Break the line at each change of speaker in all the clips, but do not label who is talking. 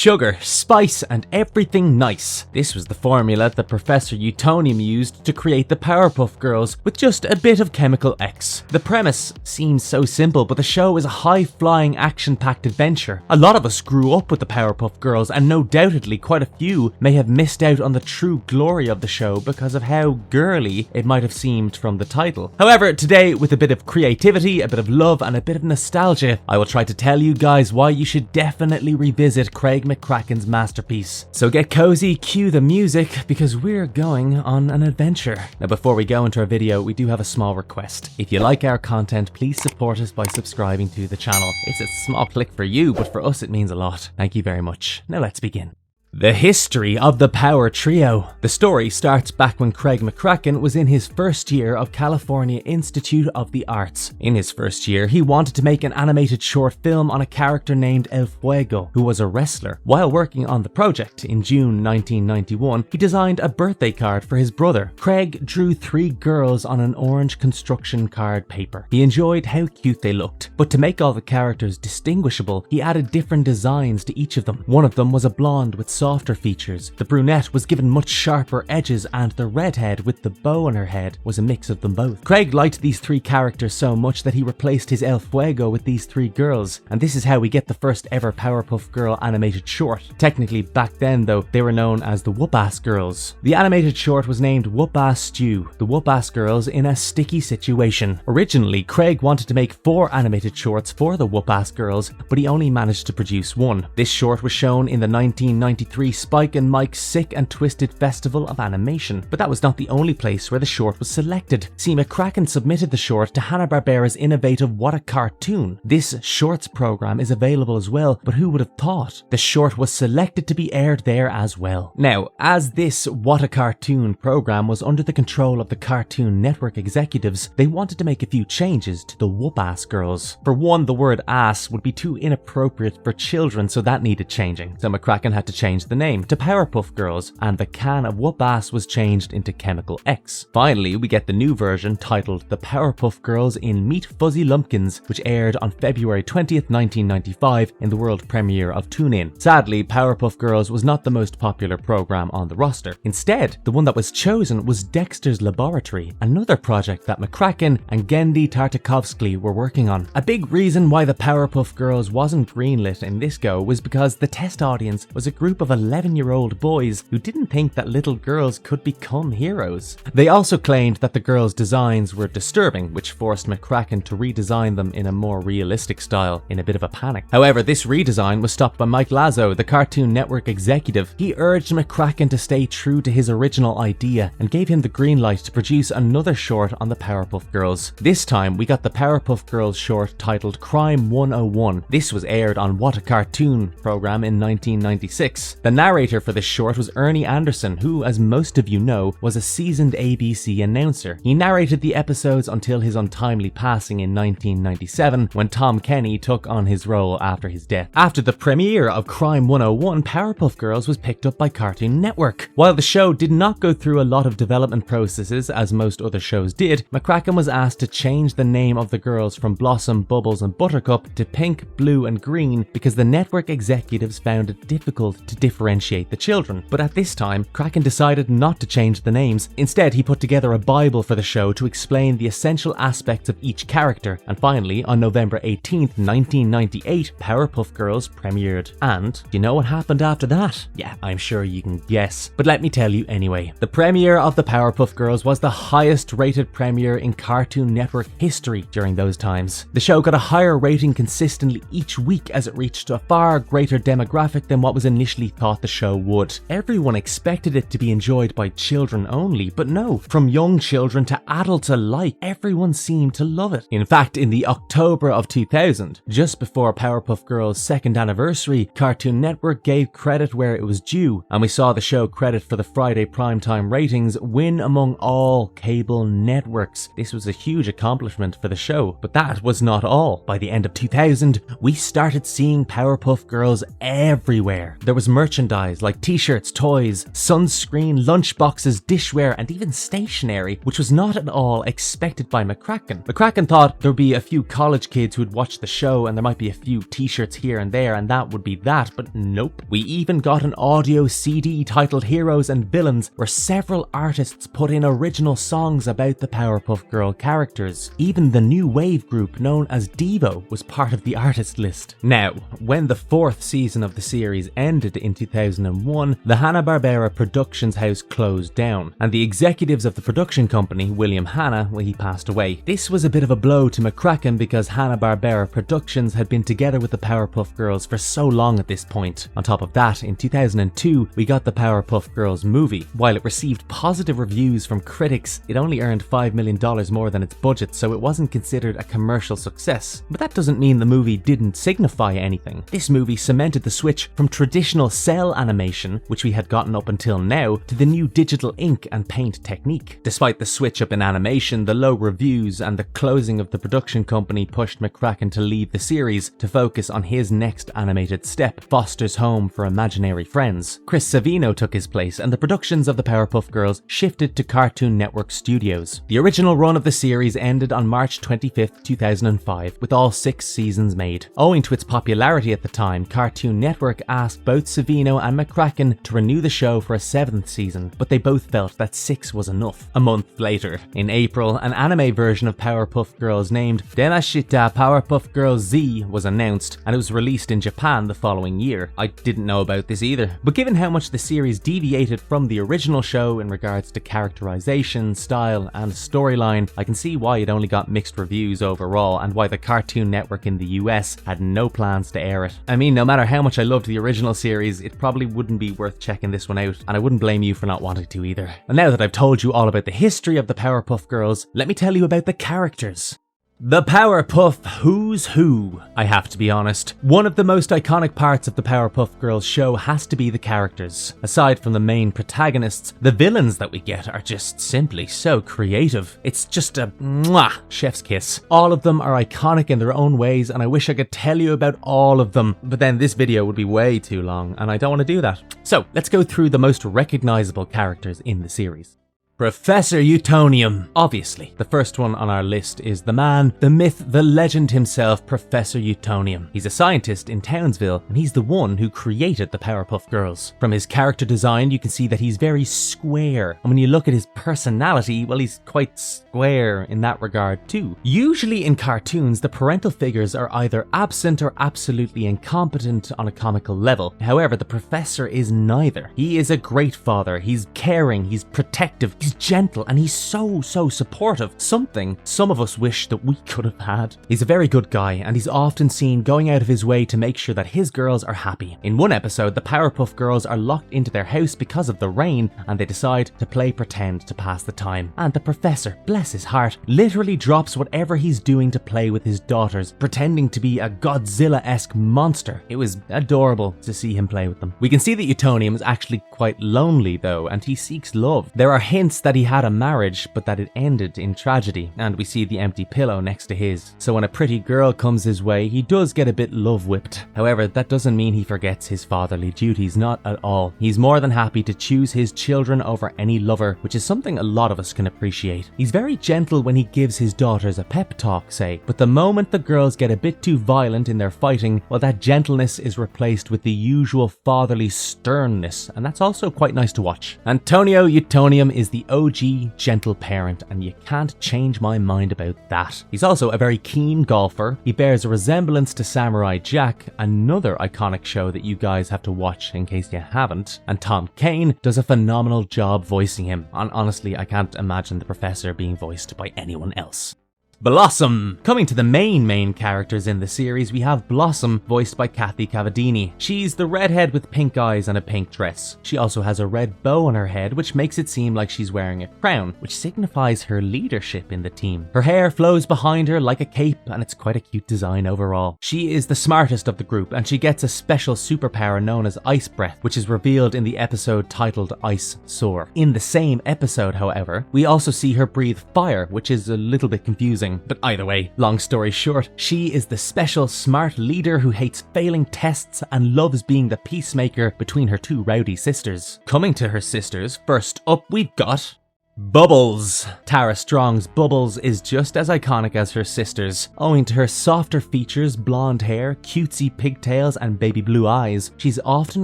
sugar, spice, and everything nice. This was the formula that Professor Utonium used to create the Powerpuff Girls with just a bit of chemical X. The premise seems so simple, but the show is a high-flying, action-packed adventure. A lot of us grew up with the Powerpuff Girls, and no doubtedly quite a few may have missed out on the true glory of the show because of how girly it might have seemed from the title. However, today, with a bit of creativity, a bit of love, and a bit of nostalgia, I will try to tell you guys why you should definitely revisit Craig McCracken's masterpiece. So get cozy, cue the music, because we're going on an adventure. Now before we go into our video, we do have a small request. If you like our content, please support us by subscribing to the channel. It's a small click for you, but for us it means a lot. Thank you very much. Now let's begin. The history of the Power Trio. The story starts back when Craig McCracken was in his first year of California Institute of the Arts. In his first year, he wanted to make an animated short film on a character named El Fuego, who was a wrestler. While working on the project in June 1991, he designed a birthday card for his brother. Craig drew 3 girls on an orange construction card paper. He enjoyed how cute they looked, but to make all the characters distinguishable, he added different designs to each of them. One of them was a blonde with softer features. The brunette was given much sharper edges, and the redhead with the bow on her head was a mix of them both. Craig liked these 3 characters so much that he replaced his El Fuego with these 3 girls, and this is how we get the first ever Powerpuff Girl animated short. Technically back then though, they were known as the Whoop-Ass Girls. The animated short was named Whoop-Ass Stew, the Whoop-Ass Girls in a sticky situation. Originally, Craig wanted to make 4 animated shorts for the Whoop-Ass Girls, but he only managed to produce 1. This short was shown in the 1993 Spike and Mike's Sick and Twisted Festival of Animation, but that was not the only place where the short was selected. See, McCracken submitted the short to Hanna-Barbera's innovative What a Cartoon. This shorts program is available as well, but who would have thought? The short was selected to be aired there as well. Now, as this What a Cartoon program was under the control of the Cartoon Network executives, they wanted to make a few changes to the Whoop-Ass Girls. For one, the word ass would be too inappropriate for children, so that needed changing. So McCracken had to change the name to Powerpuff Girls, and the can of Whoop-Ass was changed into Chemical X. Finally, we get the new version titled The Powerpuff Girls in Meat Fuzzy Lumpkins, which aired on February 20th, 1995 in the world premiere of TuneIn. Sadly, Powerpuff Girls was not the most popular program on the roster. Instead, the one that was chosen was Dexter's Laboratory, another project that McCracken and Genndy Tartakovsky were working on. A big reason why the Powerpuff Girls wasn't greenlit in this go was because the test audience was a group of 11-year-old boys who didn't think that little girls could become heroes. They also claimed that the girls' designs were disturbing, which forced McCracken to redesign them in a more realistic style in a bit of a panic. However, this redesign was stopped by Mike Lazo, the Cartoon Network executive. He urged McCracken to stay true to his original idea and gave him the green light to produce another short on the Powerpuff Girls. This time, we got the Powerpuff Girls short titled Crime 101. This was aired on What a Cartoon program in 1996. The narrator for this short was Ernie Anderson, who, as most of you know, was a seasoned ABC announcer. He narrated the episodes until his untimely passing in 1997, when Tom Kenny took on his role after his death. After the premiere of Crime 101, Powerpuff Girls was picked up by Cartoon Network. While the show did not go through a lot of development processes as most other shows did, McCracken was asked to change the name of the girls from Blossom, Bubbles and Buttercup to Pink, Blue and Green because the network executives found it difficult to differentiate the children. But at this time, Kraken decided not to change the names. Instead, he put together a Bible for the show to explain the essential aspects of each character. And finally, on November 18th, 1998, Powerpuff Girls premiered. And do you know what happened after that? Yeah, I'm sure you can guess, but let me tell you anyway. The premiere of the Powerpuff Girls was the highest rated premiere in Cartoon Network history during those times. The show got a higher rating consistently each week as it reached a far greater demographic than what was initially thought the show would. Everyone expected it to be enjoyed by children only, but no, from young children to adults alike, everyone seemed to love it. In fact, in the October of 2000, just before Powerpuff Girls' second anniversary, Cartoon Network gave credit where it was due, and we saw the show credit for the Friday primetime ratings win among all cable networks. This was a huge accomplishment for the show, but that was not all. By the end of 2000, we started seeing Powerpuff Girls everywhere. There was merchandise merchandise like t-shirts, toys, sunscreen, lunchboxes, dishware, and even stationery, which was not at all expected by McCracken. McCracken thought there'd be a few college kids who'd watch the show and there might be a few t-shirts here and there and that would be that, but nope. We even got an audio CD titled Heroes and Villains where several artists put in original songs about the Powerpuff Girl characters. Even the new wave group known as Devo was part of the artist list. Now, when the 4th season of the series ended in 2001, the Hanna-Barbera Productions house closed down, and the executives of the production company, William Hanna, well, he passed away. This was a bit of a blow to McCracken because Hanna-Barbera Productions had been together with the Powerpuff Girls for so long at this point. On top of that, in 2002, we got the Powerpuff Girls movie. While it received positive reviews from critics, it only earned $5 million more than its budget, so it wasn't considered a commercial success. But that doesn't mean the movie didn't signify anything. This movie cemented the switch from traditional cell animation, which we had gotten up until now, to the new digital ink and paint technique. Despite the switch up in animation, the low reviews, and the closing of the production company pushed McCracken to leave the series to focus on his next animated step, Foster's Home for Imaginary Friends. Chris Savino took his place, and the productions of the Powerpuff Girls shifted to Cartoon Network Studios. The original run of the series ended on March 25th, 2005, with all 6 seasons made. Owing to its popularity at the time, Cartoon Network asked both Savino and McCracken to renew the show for a 7th season, but they both felt that 6 was enough. A month later, in April, an anime version of Powerpuff Girls named Denashita Powerpuff Girls Z was announced, and it was released in Japan the following year. I didn't know about this either, but given how much the series deviated from the original show in regards to characterization, style, and storyline, I can see why it only got mixed reviews overall and why the Cartoon Network in the US had no plans to air it. I mean, no matter how much I loved the original series, it probably wouldn't be worth checking this one out, and I wouldn't blame you for not wanting to either. And now that I've told you all about the history of the Powerpuff Girls, let me tell you about the characters. The Powerpuff Who's Who. I have to be honest, one of the most iconic parts of the Powerpuff Girls show has to be the characters. Aside from the main protagonists, the villains that we get are just simply so creative. It's just a mwah, chef's kiss. All of them are iconic in their own ways, and I wish I could tell you about all of them, but then this video would be way too long, and I don't want to do that. So let's go through the most recognizable characters in the series. Professor Utonium. Obviously, the first one on our list is the man, the myth, the legend himself, Professor Utonium. He's a scientist in Townsville, and he's the one who created the Powerpuff Girls. From his character design, you can see that he's very square, and when you look at his personality, well, he's quite square in that regard too. Usually in cartoons, the parental figures are either absent or absolutely incompetent on a comical level. However, the Professor is neither. He is a great father, he's caring, he's protective, he's gentle, and he's so supportive. Something some of us wish that we could have had. He's a very good guy, and he's often seen going out of his way to make sure that his girls are happy. In one episode, the Powerpuff Girls are locked into their house because of the rain, and they decide to play pretend to pass the time. And the Professor, bless his heart, literally drops whatever he's doing to play with his daughters, pretending to be a Godzilla-esque monster. It was adorable to see him play with them. We can see that Utonium is actually quite lonely though, and he seeks love. There are hints that he had a marriage, but that it ended in tragedy, and we see the empty pillow next to his. So when a pretty girl comes his way, he does get a bit love whipped. However, that doesn't mean he forgets his fatherly duties, not at all. He's more than happy to choose his children over any lover, which is something a lot of us can appreciate. He's very gentle when he gives his daughters a pep talk, say, but the moment the girls get a bit too violent in their fighting, well, that gentleness is replaced with the usual fatherly sternness, and that's also quite nice to watch. Antonio Utonium is the OG gentle parent, and you can't change my mind about that. He's also a very keen golfer. He bears a resemblance to Samurai Jack, another iconic show that you guys have to watch in case you haven't, and Tom Kane does a phenomenal job voicing him. And honestly, I can't imagine the Professor being voiced by anyone else. Blossom! Coming to the main characters in the series, we have Blossom, voiced by Kathy Cavadini. She's the redhead with pink eyes and a pink dress. She also has a red bow on her head, which makes it seem like she's wearing a crown, which signifies her leadership in the team. Her hair flows behind her like a cape, and it's quite a cute design overall. She is the smartest of the group, and she gets a special superpower known as Ice Breath, which is revealed in the episode titled Ice Soar. In the same episode, however, we also see her breathe fire, which is a little bit confusing. thing. But either way, long story short, she is the special smart leader who hates failing tests and loves being the peacemaker between her two rowdy sisters. Coming to her sisters, first up we've got Bubbles. Tara Strong's Bubbles is just as iconic as her sisters. Owing to her softer features, blonde hair, cutesy pigtails, and baby blue eyes, she's often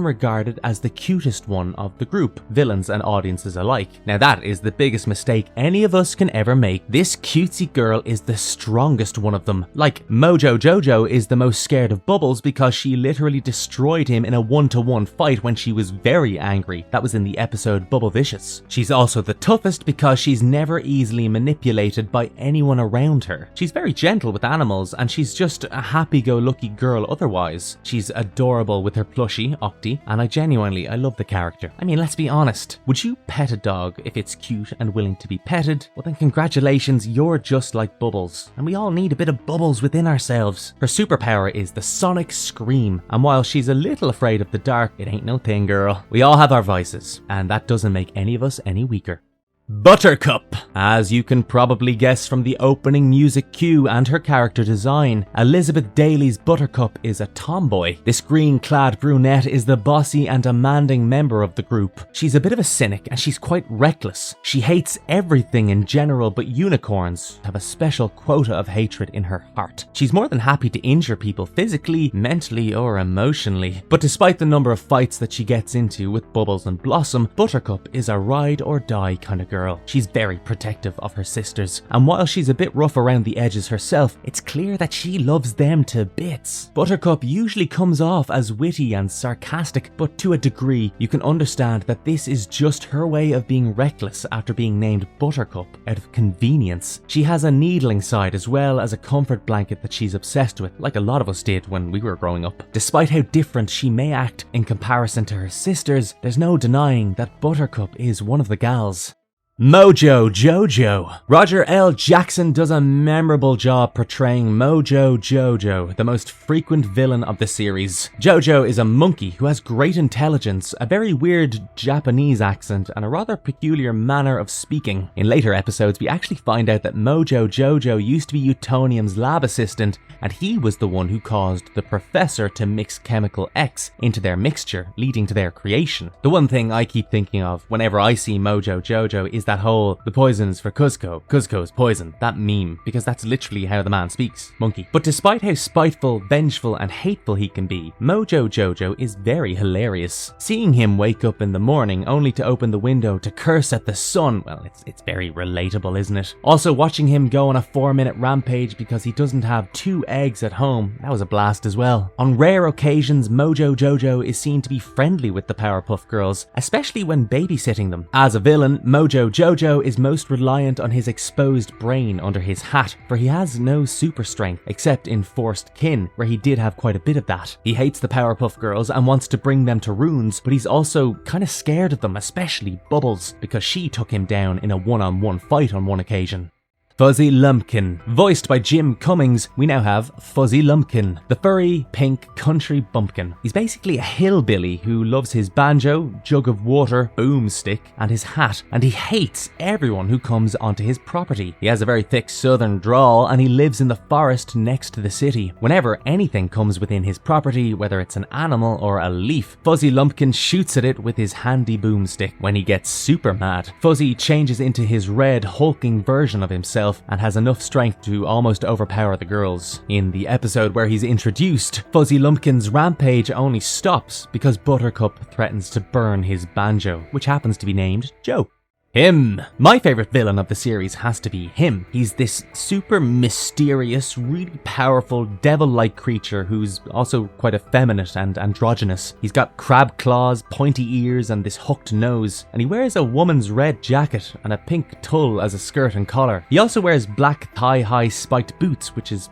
regarded as the cutest one of the group, villains and audiences alike. Now that is the biggest mistake any of us can ever make. This cutesy girl is the strongest one of them. Like, Mojo Jojo is the most scared of Bubbles because she literally destroyed him in a one-to-one fight when she was very angry. That was in the episode Bubble Vicious. She's also the toughest because she's never easily manipulated by anyone around her. She's very gentle with animals and she's just a happy-go-lucky girl otherwise. She's adorable with her plushie, Octi, and I love the character. I mean, let's be honest. Would you pet a dog if it's cute and willing to be petted? Well then congratulations, you're just like Bubbles. And we all need a bit of Bubbles within ourselves. Her superpower is the sonic scream. And while she's a little afraid of the dark, it ain't no thing, girl. We all have our vices, and that doesn't make any of us any weaker. Buttercup. As you can probably guess from the opening music cue and her character design, Elizabeth Daly's Buttercup is a tomboy. This green-clad brunette is the bossy and demanding member of the group. She's a bit of a cynic and she's quite reckless. She hates everything in general, but unicorns have a special quota of hatred in her heart. She's more than happy to injure people physically, mentally, or emotionally. But despite the number of fights that she gets into with Bubbles and Blossom, Buttercup is a ride-or-die kind of girl. She's very protective of her sisters, and while she's a bit rough around the edges herself, it's clear that she loves them to bits. Buttercup usually comes off as witty and sarcastic, but to a degree, you can understand that this is just her way of being reckless after being named Buttercup out of convenience. She has a needling side as well as a comfort blanket that she's obsessed with, like a lot of us did when we were growing up. Despite how different she may act in comparison to her sisters, there's no denying that Buttercup is one of the gals. Mojo Jojo. Roger L. Jackson does a memorable job portraying Mojo Jojo, the most frequent villain of the series. Jojo is a monkey who has great intelligence, a very weird Japanese accent, and a rather peculiar manner of speaking. In later episodes, we actually find out that Mojo Jojo used to be Utonium's lab assistant, and he was the one who caused the professor to mix chemical X into their mixture, leading to their creation. The one thing I keep thinking of whenever I see Mojo Jojo is that whole "the poison is for Cuzco, Cuzco's poison," that meme, because that's literally how the man speaks, monkey. But despite how spiteful, vengeful and hateful he can be, Mojo Jojo is very hilarious. Seeing him wake up in the morning only to open the window to curse at the sun, well, it's very relatable, isn't it? Also watching him go on a 4-minute rampage because he doesn't have 2 eggs at home, that was a blast as well. On rare occasions, Mojo Jojo is seen to be friendly with the Powerpuff Girls, especially when babysitting them. As a villain, Mojo Jojo is most reliant on his exposed brain under his hat, for he has no super strength, except in Forced Kin, where he did have quite a bit of that. He hates the Powerpuff Girls and wants to bring them to runes, but he's also kind of scared of them, especially Bubbles, because she took him down in a one-on-one fight on one occasion. Fuzzy Lumpkin. Voiced by Jim Cummings, we now have Fuzzy Lumpkin, the furry, pink country bumpkin. He's basically a hillbilly who loves his banjo, jug of water, boomstick, and his hat, and he hates everyone who comes onto his property. He has a very thick southern drawl, and he lives in the forest next to the city. Whenever anything comes within his property, whether it's an animal or a leaf, Fuzzy Lumpkin shoots at it with his handy boomstick. When he gets super mad, Fuzzy changes into his red, hulking version of himself and has enough strength to almost overpower the girls. In the episode where he's introduced, Fuzzy Lumpkin's rampage only stops because Buttercup threatens to burn his banjo, which happens to be named Joe. Him. My favourite villain of the series has to be him. He's this super mysterious, really powerful, devil-like creature who's also quite effeminate and androgynous. He's got crab claws, pointy ears, and this hooked nose, and he wears a woman's red jacket and a pink tulle as a skirt and collar. He also wears black thigh-high spiked boots, which is,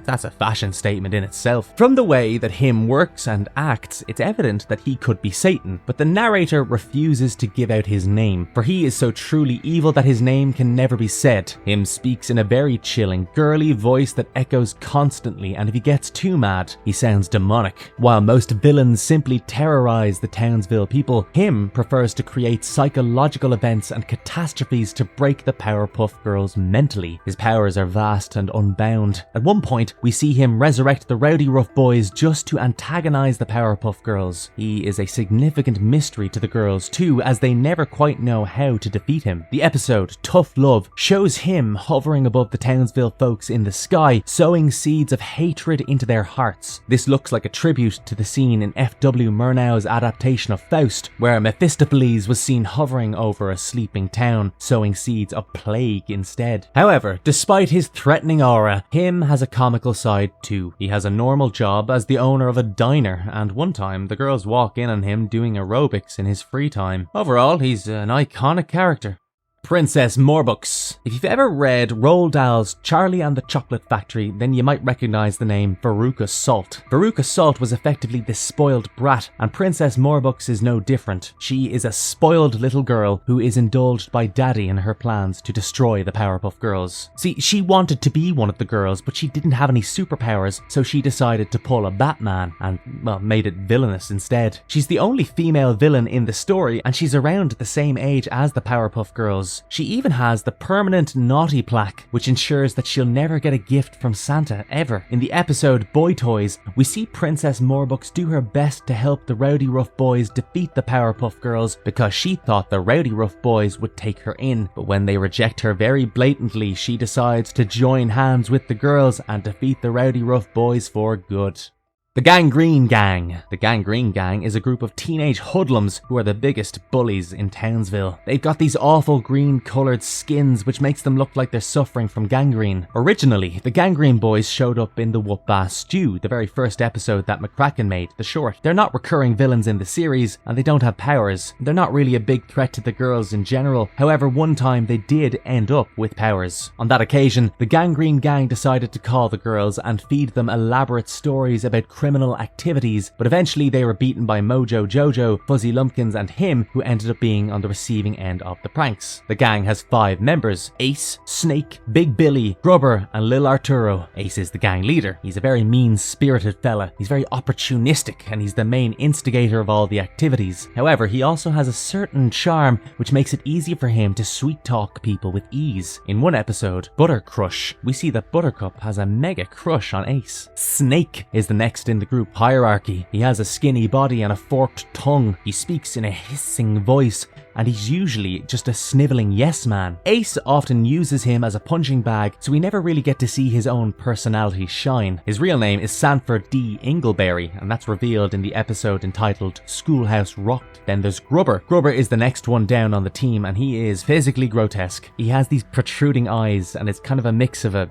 that's a fashion statement in itself. From the way that him works and acts, it's evident that he could be Satan, but the narrator refuses to give out his name. For he is so truly evil that his name can never be said. Him speaks in a very chilling, girly voice that echoes constantly, and if he gets too mad, he sounds demonic. While most villains simply terrorize the Townsville people, him prefers to create psychological events and catastrophes to break the Powerpuff Girls mentally. His powers are vast and unbound. At one point, we see him resurrect the Rowdy Rough Boys just to antagonize the Powerpuff Girls. He is a significant mystery to the girls too, as they never quite know how to defeat him. The episode Tough Love shows him hovering above the Townsville folks in the sky, sowing seeds of hatred into their hearts. This looks like a tribute to the scene in F.W. Murnau's adaptation of Faust, where Mephistopheles was seen hovering over a sleeping town, sowing seeds of plague instead. However, despite his threatening aura, him has a comical side too. He has a normal job as the owner of a diner, and one time the girls walk in on him doing aerobics in his free time. Overall, he's an iconic character. Princess Morbooks. If you've ever read Roald Dahl's Charlie and the Chocolate Factory, then you might recognize the name Veruca Salt. Veruca Salt was effectively this spoiled brat, and Princess Morbooks is no different. She is a spoiled little girl who is indulged by Daddy in her plans to destroy the Powerpuff Girls. See, she wanted to be one of the girls, but she didn't have any superpowers, so she decided to pull a Batman and, well, made it villainous instead. She's the only female villain in the story, and she's around the same age as the Powerpuff Girls. She even has the permanent naughty plaque, which ensures that she'll never get a gift from Santa, ever. In the episode Boy Toys, we see Princess Morbooks do her best to help the Rowdy Rough Boys defeat the Powerpuff Girls because she thought the Rowdy Rough Boys would take her in, but when they reject her very blatantly, she decides to join hands with the girls and defeat the Rowdy Rough Boys for good. The Gangrene Gang. The Gangrene Gang is a group of teenage hoodlums who are the biggest bullies in Townsville. They've got these awful green coloured skins which makes them look like they're suffering from gangrene. Originally, the Gangrene Boys showed up in the Whoop Bass Stew, the very first episode that McCracken made, the short. They're not recurring villains in the series, and they don't have powers. They're not really a big threat to the girls in general. However, one time they did end up with powers. On that occasion, the Gangrene Gang decided to call the girls and feed them elaborate stories about criminal activities, but eventually they were beaten by Mojo Jojo, Fuzzy Lumpkins and Him, who ended up being on the receiving end of the pranks. The gang has 5 members: Ace, Snake, Big Billy, Grubber and Lil Arturo. Ace is the gang leader. He's a very mean-spirited fella. He's very opportunistic and he's the main instigator of all the activities. However, he also has a certain charm which makes it easy for him to sweet-talk people with ease. In one episode, Butter Crush, we see that Buttercup has a mega crush on Ace. Snake is the next in the group hierarchy. He has a skinny body and a forked tongue. He speaks in a hissing voice, and he's usually just a snivelling yes man. Ace often uses him as a punching bag, so we never really get to see his own personality shine. His real name is Sanford D. Ingleberry, and that's revealed in the episode entitled Schoolhouse Rocked. Then there's Grubber. Grubber is the next one down on the team, and he is physically grotesque. He has these protruding eyes, and it's kind of a mix of a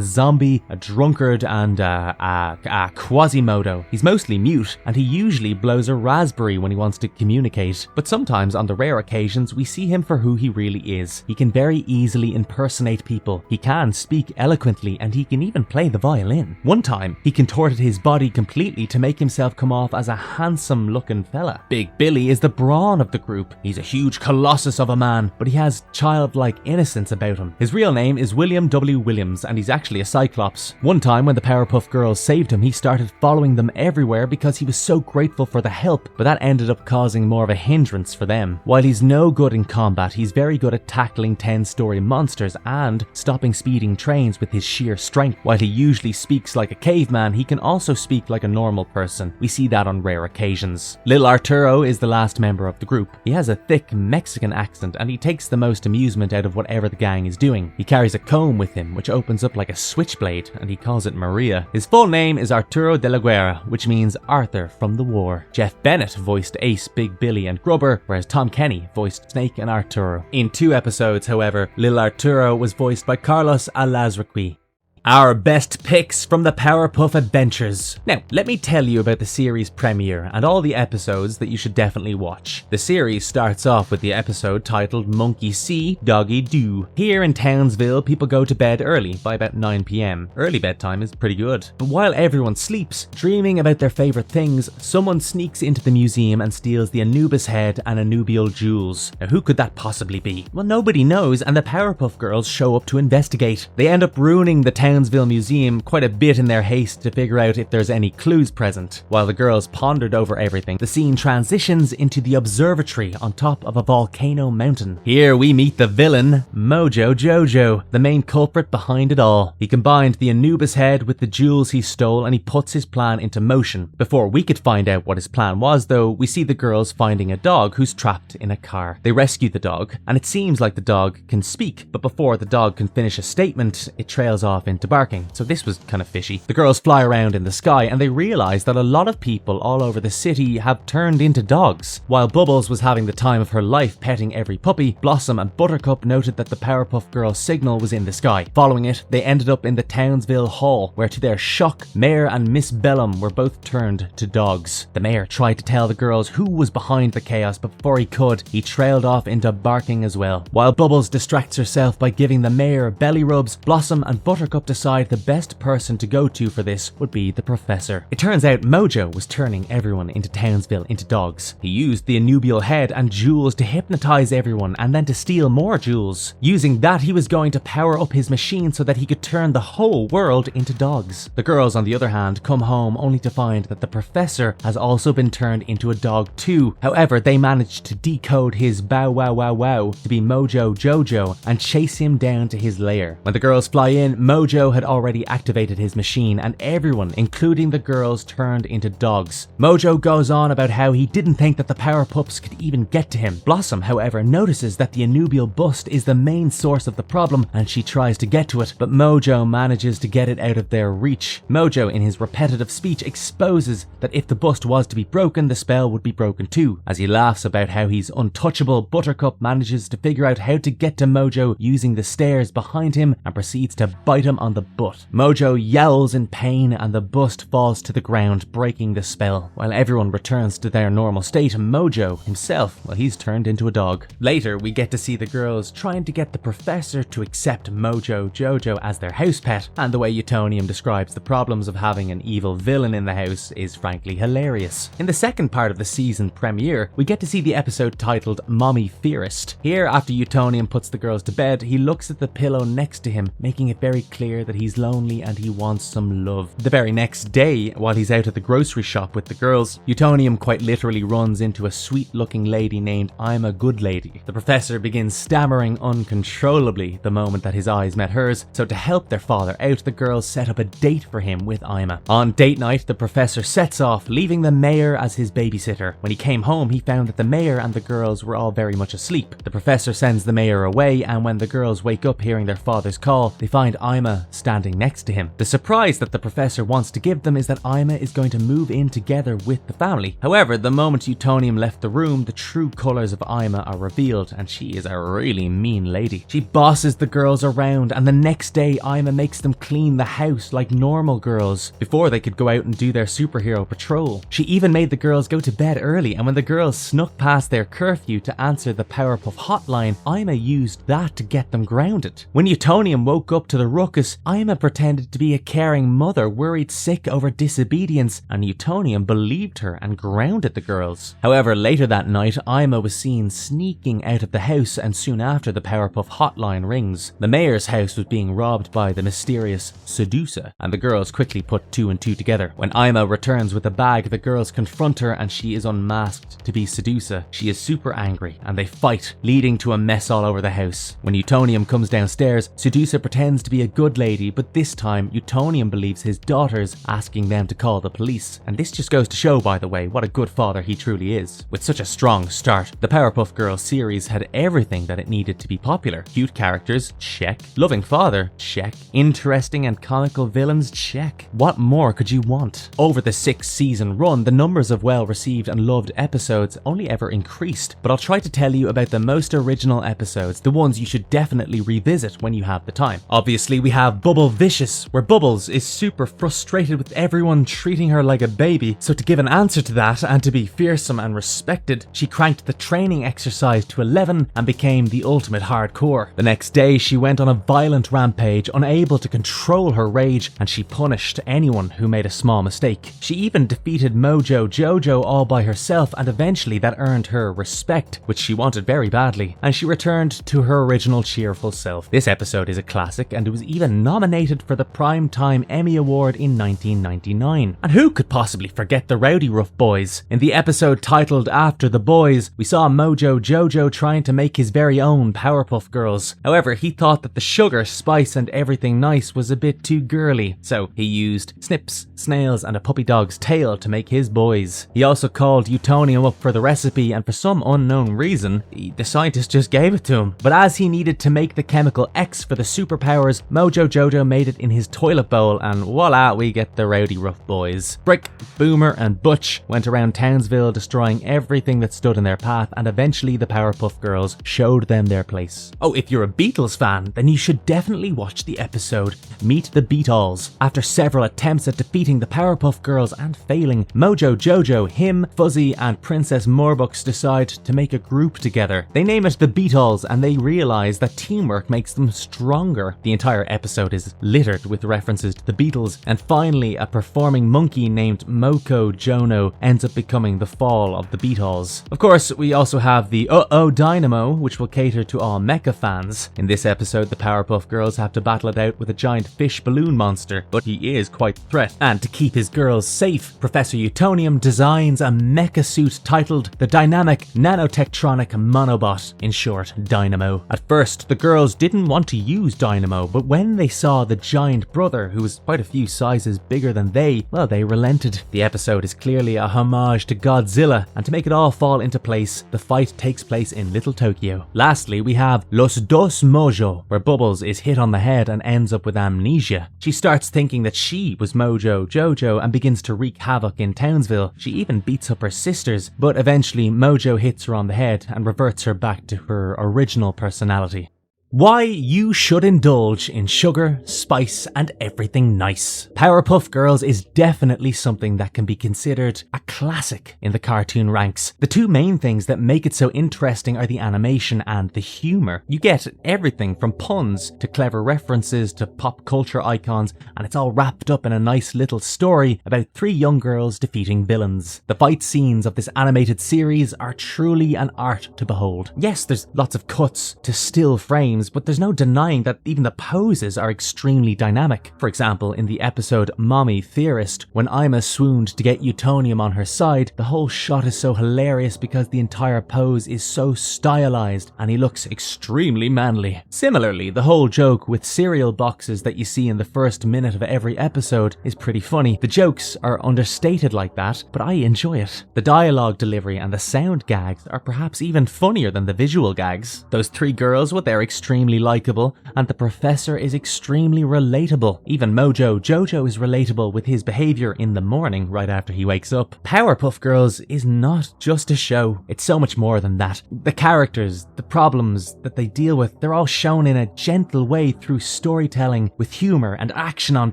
zombie, a drunkard, and a Quasimodo. He's mostly mute, and he usually blows a raspberry when he wants to communicate, but sometimes on the rare occasions we see him for who he really is. He can very easily impersonate people, he can speak eloquently, and he can even play the violin. One time, he contorted his body completely to make himself come off as a handsome looking fella. Big Billy is the brawn of the group. He's a huge colossus of a man, but he has childlike innocence about him. His real name is William W. Williams, and he's actually a Cyclops. One time when the Powerpuff Girls saved him, he started following them everywhere because he was so grateful for the help, but that ended up causing more of a hindrance for them. While he's no good in combat, he's very good at tackling 10-story monsters and stopping speeding trains with his sheer strength. While he usually speaks like a caveman, he can also speak like a normal person. We see that on rare occasions. Lil Arturo is the last member of the group. He has a thick Mexican accent and he takes the most amusement out of whatever the gang is doing. He carries a comb with him which opens up like a switchblade, and he calls it Maria. His full name is Arturo de la Guerra, which means Arthur from the war. Jeff Bennett voiced Ace, Big Billy and Grubber, whereas Tom Kenny voiced Snake and Arturo. In 2 episodes, however, Lil Arturo was voiced by Carlos Alazraqui. Our best picks from the Powerpuff Adventures. Now, let me tell you about the series premiere and all the episodes that you should definitely watch. The series starts off with the episode titled Monkey See, Doggy Do. Here in Townsville, people go to bed early, by about 9 p.m. Early bedtime is pretty good. But while everyone sleeps, dreaming about their favorite things, someone sneaks into the museum and steals the Anubis head and Anubial jewels. Now, who could that possibly be? Well, nobody knows, and the Powerpuff Girls show up to investigate. They end up ruining the Townsville Museum quite a bit in their haste to figure out if there's any clues present. While the girls pondered over everything, the scene transitions into the observatory on top of a volcano mountain. Here we meet the villain, Mojo Jojo, the main culprit behind it all. He combined the Anubis head with the jewels he stole and he puts his plan into motion. Before we could find out what his plan was though, we see the girls finding a dog who's trapped in a car. They rescue the dog, and it seems like the dog can speak, but before the dog can finish a statement, it trails off into barking, so this was kind of fishy. The girls fly around in the sky and they realize that a lot of people all over the city have turned into dogs. While Bubbles was having the time of her life petting every puppy, Blossom and Buttercup noted that the Powerpuff Girls signal was in the sky. Following it, they ended up in the Townsville Hall, where to their shock, Mayor and Miss Bellum were both turned to dogs. The mayor tried to tell the girls who was behind the chaos, but before he could, he trailed off into barking as well. While Bubbles distracts herself by giving the mayor belly rubs, Blossom and Buttercup decide the best person to go to for this would be the professor. It turns out Mojo was turning everyone into Townsville into dogs. He used the Anubial head and jewels to hypnotize everyone and then to steal more jewels. Using that, he was going to power up his machine so that he could turn the whole world into dogs. The girls, on the other hand, come home only to find that the professor has also been turned into a dog too. However, they managed to decode his bow wow wow wow to be Mojo Jojo and chase him down to his lair. When the girls fly in, Mojo had already activated his machine and everyone, including the girls, turned into dogs. Mojo goes on about how he didn't think that the Powerpuffs could even get to him. Blossom, however, notices that the Anubial bust is the main source of the problem and she tries to get to it, but Mojo manages to get it out of their reach. Mojo, in his repetitive speech, exposes that if the bust was to be broken, the spell would be broken too. As he laughs about how he's untouchable, Buttercup manages to figure out how to get to Mojo using the stairs behind him and proceeds to bite him on the butt. Mojo yowls in pain and the bust falls to the ground, breaking the spell. While everyone returns to their normal state, Mojo himself, well, he's turned into a dog. Later, we get to see the girls trying to get the professor to accept Mojo Jojo as their house pet, and the way Utonium describes the problems of having an evil villain in the house is frankly hilarious. In the second part of the season premiere, we get to see the episode titled Mommy Fearest. Here, after Utonium puts the girls to bed, he looks at the pillow next to him, making it very clear that he's lonely and he wants some love. The very next day, while he's out at the grocery shop with the girls, Utonium quite literally runs into a sweet-looking lady named I'm a Good Lady. The professor begins stammering uncontrollably the moment that his eyes met hers, so to help their father out, the girls set up a date for him with Ima. On date night, the professor sets off, leaving the mayor as his babysitter. When he came home, he found that the mayor and the girls were all very much asleep. The professor sends the mayor away, and when the girls wake up hearing their father's call, they find Ima standing next to him. The surprise that the professor wants to give them is that Ima is going to move in together with the family. However, the moment Utonium left the room, the true colours of Ima are revealed, and she is a really mean lady. She bosses the girls around, and the next day Ima makes them clean the house like normal girls before they could go out and do their superhero patrol. She even made the girls go to bed early, and when the girls snuck past their curfew to answer the Powerpuff hotline, Ima used that to get them grounded. When Utonium woke up to the ruckus, Ima pretended to be a caring mother worried sick over disobedience, and Utonium believed her and grounded the girls. However, later that night, Ima was seen sneaking out of the house, and soon after, the Powerpuff hotline rings. The mayor's house was being robbed by the mysterious Seducer, and the girls quickly put two and two together. When Ima returns with a bag, the girls confront her and she is unmasked to be Seducer. She is super angry and they fight, leading to a mess all over the house. When Utonium comes downstairs, Seducer pretends to be a good lady, but this time Utonium believes his daughters, asking them to call the police. And this just goes to show, by the way, what a good father he truly is. With such a strong start, the Powerpuff Girls series had everything that it needed to be popular. Cute characters, check. Loving father, check. Interesting and comical villains, check. What more could you want? Over the 6-season run, the numbers of well-received and loved episodes only ever increased, but I'll try to tell you about the most original episodes, the ones you should definitely revisit when you have the time. Obviously, we have have Bubble Vicious, where Bubbles is super frustrated with everyone treating her like a baby, so to give an answer to that and to be fearsome and respected, she cranked the training exercise to 11 and became the ultimate hardcore. The next day, she went on a violent rampage, unable to control her rage, and she punished anyone who made a small mistake. She even defeated Mojo Jojo all by herself, and eventually that earned her respect, which she wanted very badly, and she returned to her original cheerful self. This episode is a classic, and it was even nominated for the Primetime Emmy Award in 1999. And who could possibly forget the Rowdy Rough Boys? In the episode titled After the Boys, we saw Mojo Jojo trying to make his very own Powerpuff Girls. However, he thought that the sugar, spice and everything nice was a bit too girly, so he used snips, snails and a puppy dog's tail to make his boys. He also called Utonium up for the recipe, and for some unknown reason, the scientist just gave it to him. But as he needed to make the chemical X for the superpowers, Mojo Jojo made it in his toilet bowl, and voila, we get the Rowdy Rough Boys. Brick, Boomer and Butch went around Townsville destroying everything that stood in their path, and eventually the Powerpuff Girls showed them their place. Oh, if you're a Beatles fan, then you should definitely watch the episode Meet the Beatles. After several attempts at defeating the Powerpuff Girls and failing, Mojo Jojo, Him, Fuzzy and Princess Morbucks decide to make a group together. They name it the Beatles, and they realize that teamwork makes them stronger. The entire episode is littered with references to the Beatles, and finally a performing monkey named Mojo Jojo ends up becoming the fall of the Beatles. Of course, we also have the Uh-Oh Dynamo, which will cater to all mecha fans. In this episode, the Powerpuff Girls have to battle it out with a giant fish balloon monster, but he is quite the threat. And to keep his girls safe, Professor Utonium designs a mecha suit titled the Dynamic Nanotectronic Monobot, in short, Dynamo. At first, the girls didn't want to use Dynamo, but when they saw the giant brother, who was quite a few sizes bigger than they relented. The episode is clearly a homage to Godzilla, and to make it all fall into place, the fight takes place in Little Tokyo. Lastly, we have Los Dos Mojo, where Bubbles is hit on the head and ends up with amnesia. She starts thinking that she was Mojo Jojo and begins to wreak havoc in Townsville. She even beats up her sisters, but eventually Mojo hits her on the head and reverts her back to her original personality. Why you should indulge in sugar, spice, and everything nice. Powerpuff Girls is definitely something that can be considered a classic in the cartoon ranks. The two main things that make it so interesting are the animation and the humor. You get everything from puns to clever references to pop culture icons, and it's all wrapped up in a nice little story about three young girls defeating villains. The fight scenes of this animated series are truly an art to behold. Yes, there's lots of cuts to still frames, but there's no denying that even the poses are extremely dynamic. For example, in the episode Mommy Theorist, when Ima swooned to get Utonium on her side, the whole shot is so hilarious because the entire pose is so stylized and he looks extremely manly. Similarly, the whole joke with cereal boxes that you see in the first minute of every episode is pretty funny. The jokes are understated like that, but I enjoy it. The dialogue delivery and the sound gags are perhaps even funnier than the visual gags. Those three girls, well, they're extremely likable, and the professor is extremely relatable. Even Mojo Jojo is relatable with his behavior in the morning right after he wakes up. Powerpuff Girls is not just a show, it's so much more than that. The characters, the problems that they deal with, they're all shown in a gentle way through storytelling with humor and action on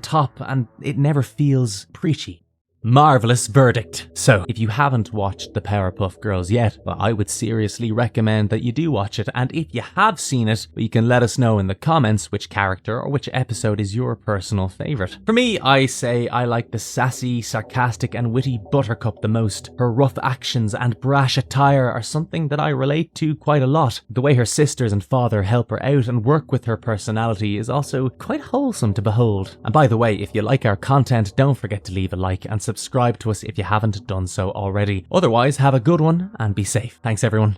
top, and it never feels preachy. Marvelous verdict. So, if you haven't watched the Powerpuff Girls yet, well, I would seriously recommend that you do watch it, and if you have seen it, you can let us know in the comments which character or which episode is your personal favourite. For me, I say I like the sassy, sarcastic and witty Buttercup the most. Her rough actions and brash attire are something that I relate to quite a lot. The way her sisters and father help her out and work with her personality is also quite wholesome to behold. And by the way, if you like our content, don't forget to leave a like and subscribe to us if you haven't done so already. Otherwise, have a good one and be safe. Thanks everyone.